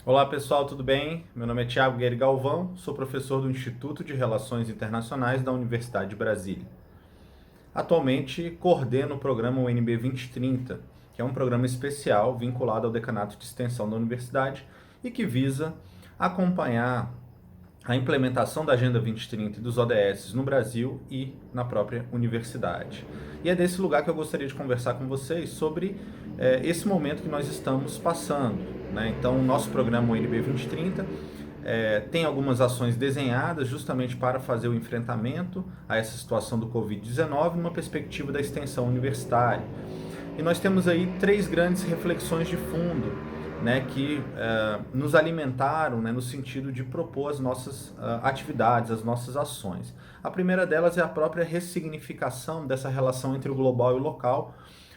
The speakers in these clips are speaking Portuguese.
Olá pessoal, tudo bem? Meu nome é Thiago Guerri Galvão, sou professor do Instituto de Relações Internacionais da Universidade de Brasília. Atualmente coordeno o programa UNB 2030, que é um programa especial vinculado ao Decanato de Extensão da Universidade e que visa acompanhar a implementação da Agenda 2030 e dos ODS no Brasil e na própria universidade. E é desse lugar que eu gostaria de conversar com vocês sobre esse momento que nós estamos passando, né? Então, o nosso programa UNB 2030 tem algumas ações desenhadas justamente para fazer o enfrentamento a essa situação do Covid-19 numa perspectiva da extensão universitária. E nós temos aí três grandes reflexões de fundo, né, que nos alimentaram, né, no sentido de propor as nossas atividades, as nossas ações. A primeira delas é a própria ressignificação dessa relação entre o global e o local.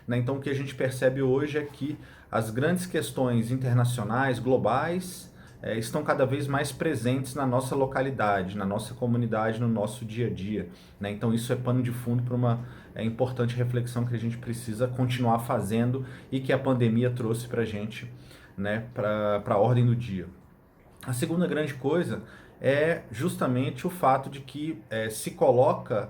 Né? Então, o que a gente percebe hoje é que as grandes questões internacionais, globais, estão cada vez mais presentes na nossa localidade, na nossa comunidade, no nosso dia a dia. Né? Então, isso é pano de fundo para uma importante reflexão que a gente precisa continuar fazendo e que a pandemia trouxe para a gente, né, para a ordem do dia. A segunda grande coisa é justamente o fato de que se coloca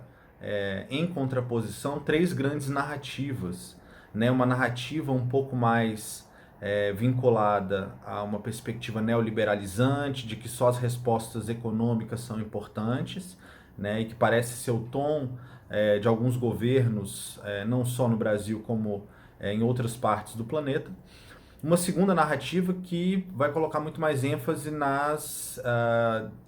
em contraposição três grandes narrativas. Né? Uma narrativa um pouco mais vinculada a uma perspectiva neoliberalizante, de que só as respostas econômicas são importantes, né? E que parece ser o tom de alguns governos, não só no Brasil como em outras partes do planeta. Uma segunda narrativa que vai colocar muito mais ênfase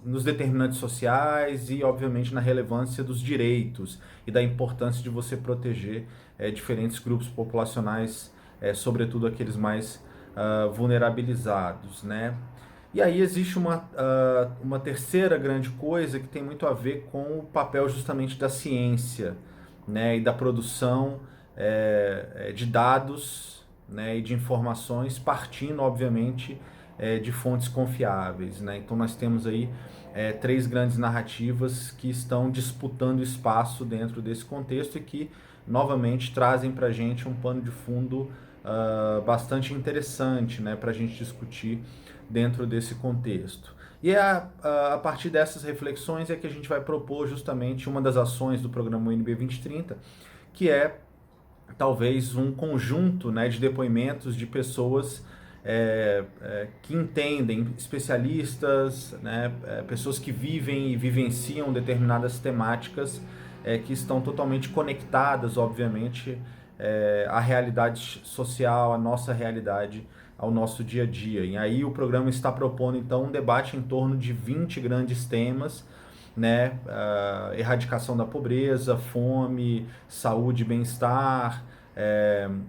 nos determinantes sociais e, obviamente, na relevância dos direitos e da importância de você proteger diferentes grupos populacionais, sobretudo aqueles mais vulnerabilizados, né? E aí existe uma terceira grande coisa que tem muito a ver com o papel justamente da ciência, né, e da produção de dados, né, e de informações partindo, obviamente, de fontes confiáveis. Né? Então nós temos aí três grandes narrativas que estão disputando espaço dentro desse contexto e que, novamente, trazem para a gente um pano de fundo bastante interessante, né, para a gente discutir dentro desse contexto. E a partir dessas reflexões é que a gente vai propor justamente uma das ações do programa UNB 2030, que é talvez um conjunto, né, de depoimentos de pessoas que entendem, especialistas, né, pessoas que vivem e vivenciam determinadas temáticas que estão totalmente conectadas, obviamente, à realidade social, à nossa realidade, ao nosso dia a dia. E aí o programa está propondo, então, um debate em torno de 20 grandes temas, né? Erradicação da pobreza, fome, saúde e bem-estar,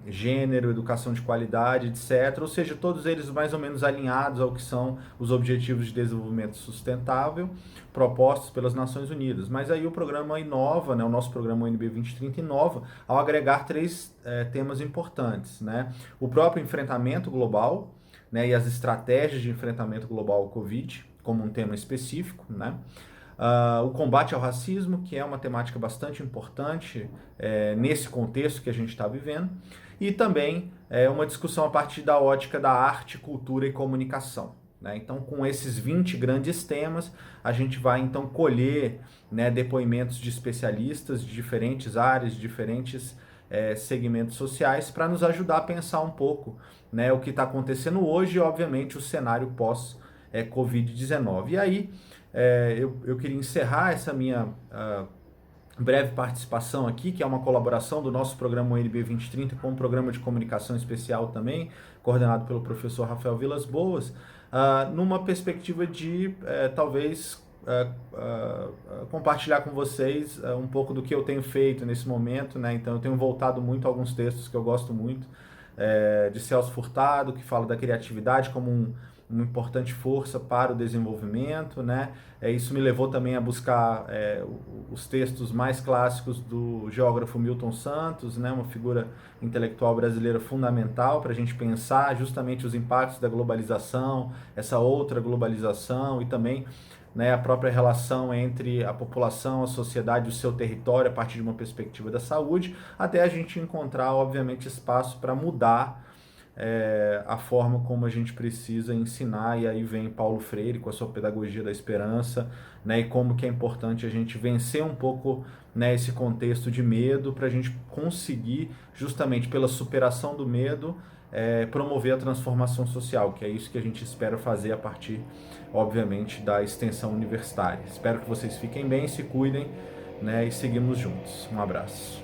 gênero, educação de qualidade, etc. Ou seja, todos eles mais ou menos alinhados ao que são os Objetivos de Desenvolvimento Sustentável propostos pelas Nações Unidas. Mas aí o programa inova, né? O nosso programa UNB 2030 inova ao agregar três temas importantes, né? O próprio enfrentamento global, né? E as estratégias de enfrentamento global ao Covid, como um tema específico, né? O combate ao racismo, que é uma temática bastante importante nesse contexto que a gente está vivendo, e também uma discussão a partir da ótica da arte, cultura e comunicação. Né? Então, com esses 20 grandes temas, a gente vai então colher, né, depoimentos de especialistas de diferentes áreas, de diferentes segmentos sociais, para nos ajudar a pensar um pouco, né, o que está acontecendo hoje e, obviamente, o cenário pós-Covid-19. E aí, eu queria encerrar essa minha breve participação aqui, que é uma colaboração do nosso programa UNB 2030 com um programa de comunicação especial também, coordenado pelo professor Rafael Vilas Boas, numa perspectiva de talvez compartilhar com vocês um pouco do que eu tenho feito nesse momento, né? Então eu tenho voltado muito a alguns textos que eu gosto muito, de Celso Furtado, que fala da criatividade como uma importante força para o desenvolvimento, né? Isso me levou também a buscar os textos mais clássicos do geógrafo Milton Santos, né? Uma figura intelectual brasileira fundamental para a gente pensar justamente os impactos da globalização, essa outra globalização e também, né, a própria relação entre a população, a sociedade e o seu território a partir de uma perspectiva da saúde, até a gente encontrar, obviamente, espaço para mudar a forma como a gente precisa ensinar, e aí vem Paulo Freire com a sua pedagogia da esperança, né, e como que é importante a gente vencer um pouco, né, esse contexto de medo para a gente conseguir, justamente pela superação do medo, promover a transformação social, que é isso que a gente espera fazer a partir, obviamente, da extensão universitária. Espero que vocês fiquem bem, se cuidem, né, e seguimos juntos. Um abraço.